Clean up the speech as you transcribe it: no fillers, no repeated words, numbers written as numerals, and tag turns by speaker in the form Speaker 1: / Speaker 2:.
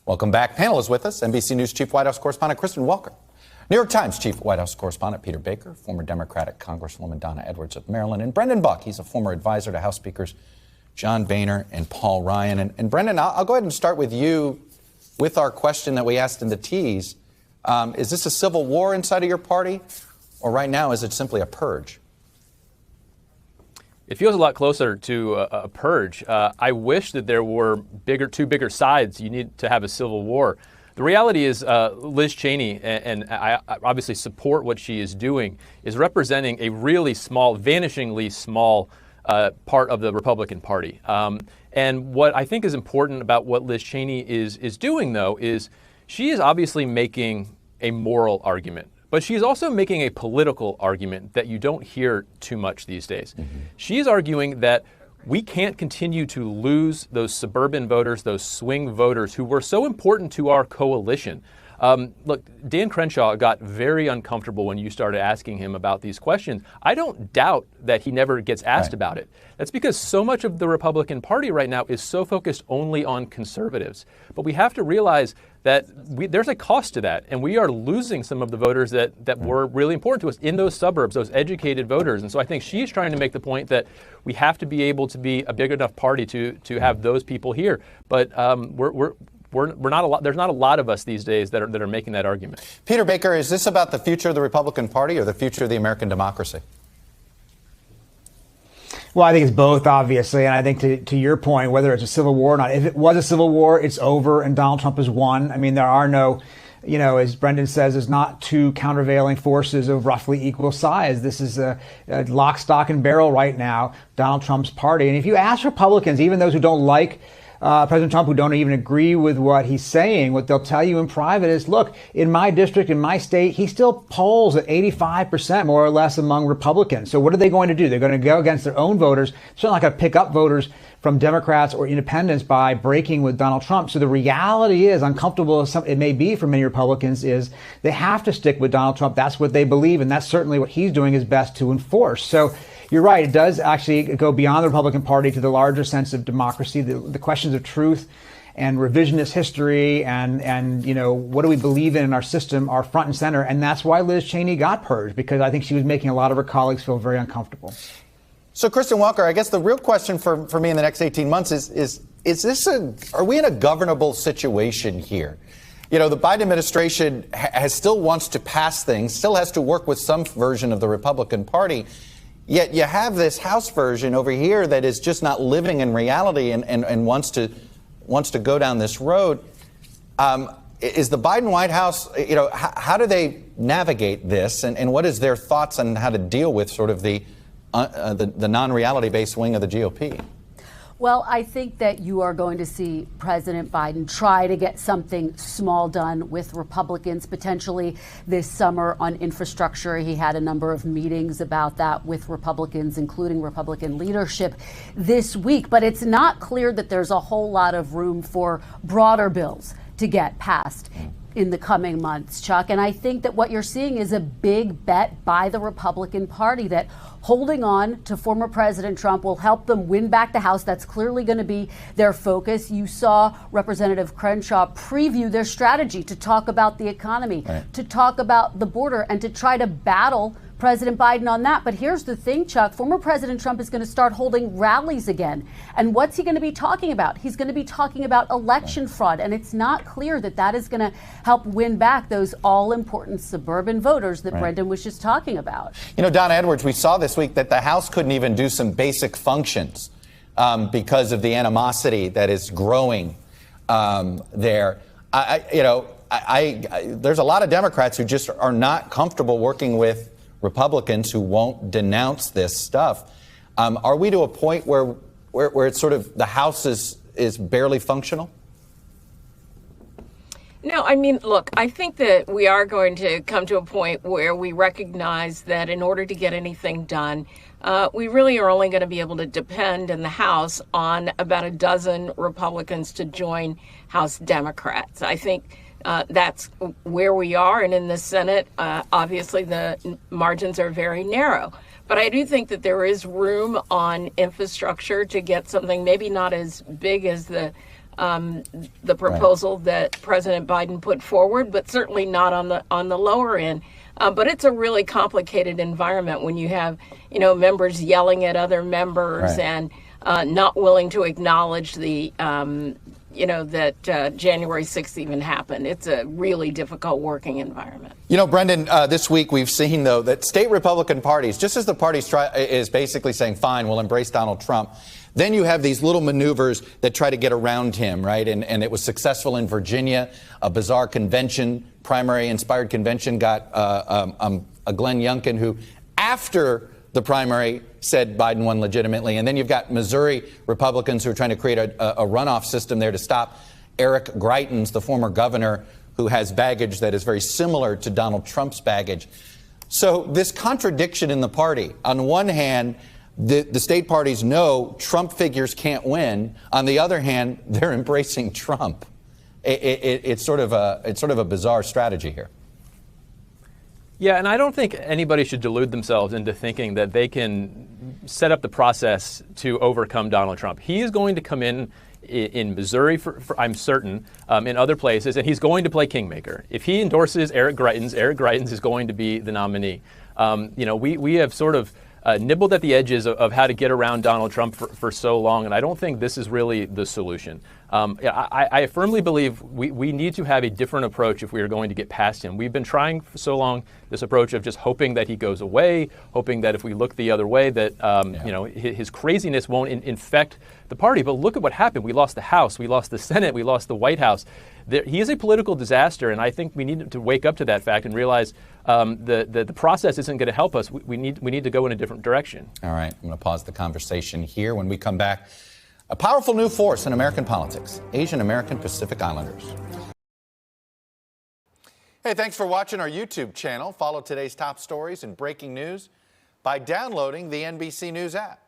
Speaker 1: Welcome back. Panel is with us. NBC News Chief White House Correspondent Kristen Welker. New York Times Chief White House Correspondent Peter Baker, former Democratic Congresswoman Donna Edwards of Maryland, and Brendan Buck. He's a former advisor to House Speakers John Boehner and Paul Ryan. And Brendan, I'll go ahead and start with you with our question that we asked in the tease. Is this a civil war inside of your party? Or right now, is it simply a purge?
Speaker 2: It feels a lot closer to a purge. I wish that there were two bigger sides. You need to have a civil war. The reality is Liz Cheney, and I obviously support what she is doing, is representing a really small, vanishingly small part of the Republican Party. And what I think is important about what Liz Cheney is doing, though, is she is obviously making a moral argument. But she's also making a political argument that you don't hear too much these days. Mm-hmm. She's arguing that we can't continue to lose those suburban voters, those swing voters who were so important to our coalition. Look, Dan Crenshaw got very uncomfortable when you started asking him about these questions. I don't doubt that he never gets asked about it. That's because so much of the Republican Party right now is so focused only on conservatives. But we have to realize that there's a cost to that, and we are losing some of the voters that were really important to us in those suburbs, those educated voters. And so I think she's trying to make the point that we have to be able to be a big enough party to have those people here. But we're not a lot. There's not a lot of us these days that are making that argument.
Speaker 1: Peter Baker, is this about the future of the Republican Party or the future of the American democracy?
Speaker 3: Well, I think it's both, obviously. And I think to your point, whether it's a civil war or not, if it was a civil war, it's over and Donald Trump has won. I mean, there are no, as Brendan says, there's not two countervailing forces of roughly equal size. This is a lock, stock, and barrel right now, Donald Trump's party. And if you ask Republicans, even those who don't like President Trump, who don't even agree with what he's saying, what they'll tell you in private is, look, in my district, in my state, he still polls at 85% more or less among Republicans. So what are they going to do? They're going to go against their own voters. They're not going to pick up voters from Democrats or independents by breaking with Donald Trump. So the reality is, uncomfortable as it may be for many Republicans, is they have to stick with Donald Trump. That's what they believe, and that's certainly what he's doing his best to enforce. So you're right. It does actually go beyond the Republican Party to the larger sense of democracy. The questions of truth and revisionist history and what do we believe in our system are front and center. And that's why Liz Cheney got purged, because I think she was making a lot of her colleagues feel very uncomfortable.
Speaker 1: So, Kristen Welker, I guess the real question for me in the next 18 months is are we in a governable situation here? The Biden administration still wants to pass things, still has to work with some version of the Republican Party. Yet you have this House version over here that is just not living in reality and wants to go down this road. Is the Biden White House, how do they navigate this, and what is their thoughts on how to deal with sort of the non-reality-based wing of the GOP?
Speaker 4: Well, I think that you are going to see President Biden try to get something small done with Republicans potentially this summer on infrastructure. He had a number of meetings about that with Republicans, including Republican leadership this week. But it's not clear that there's a whole lot of room for broader bills to get passed in the coming months, Chuck. And I think that what you're seeing is a big bet by the Republican Party that holding on to former President Trump will help them win back the House. That's clearly going to be their focus. You saw Representative Crenshaw preview their strategy to talk about the economy, to talk about the border, and to try to battle President Biden on that. But here's the thing, Chuck. Former President Trump is going to start holding rallies again. And what's he going to be talking about? He's going to be talking about election fraud. And it's not clear that that is going to help win back those all-important suburban voters that Brendan was just talking about.
Speaker 1: Donna Edwards, we saw this week that the House couldn't even do some basic functions because of the animosity that is growing there. There's a lot of Democrats who just are not comfortable working with Republicans who won't denounce this stuff. Are we to a point where it's sort of the House is barely functional?
Speaker 5: No, I mean, look, I think that we are going to come to a point where we recognize that in order to get anything done, we really are only going to be able to depend in the House on about a dozen Republicans to join House Democrats. I think that's where we are. And in the Senate, obviously, the margins are very narrow. But I do think that there is room on infrastructure to get something maybe not as big as the the proposal that President Biden put forward, but certainly not on the lower end. But it's a really complicated environment when you have, members yelling at other members and not willing to acknowledge the, that January 6th even happened. It's a really difficult working environment.
Speaker 1: Brendan, this week we've seen, though, that state Republican parties, just as the parties is basically saying, fine, we'll embrace Donald Trump, then you have these little maneuvers that try to get around him, right? And it was successful in Virginia. A bizarre convention, primary-inspired convention, got a Glenn Youngkin who, after the primary, said Biden won legitimately. And then you've got Missouri Republicans who are trying to create a runoff system there to stop Eric Greitens, the former governor, who has baggage that is very similar to Donald Trump's baggage. So this contradiction in the party, on one hand, the state parties know Trump figures can't win. On the other hand, they're embracing Trump. It's sort of a bizarre strategy here.
Speaker 2: Yeah, and I don't think anybody should delude themselves into thinking that they can set up the process to overcome Donald Trump. He is going to come in Missouri, I'm certain, in other places, and he's going to play kingmaker. If he endorses Eric Greitens is going to be the nominee. We have sort of nibbled at the edges of how to get around Donald Trump for so long, and I don't think this is really the solution. I firmly believe we need to have a different approach if we are going to get past him. We've been trying for so long this approach of just hoping that he goes away, hoping that if we look the other way that his craziness won't infect the party. But look at what happened. We lost the House, we lost the Senate, we lost the White House. He is a political disaster, and I think we need to wake up to that fact and realize the process isn't going to help us. We need to go in a different direction.
Speaker 1: All right, I'm going to pause the conversation here. When we come back, a powerful new force in American politics, Asian American Pacific Islanders. Hey, thanks for watching our YouTube channel. Follow today's top stories and breaking news by downloading the NBC News app.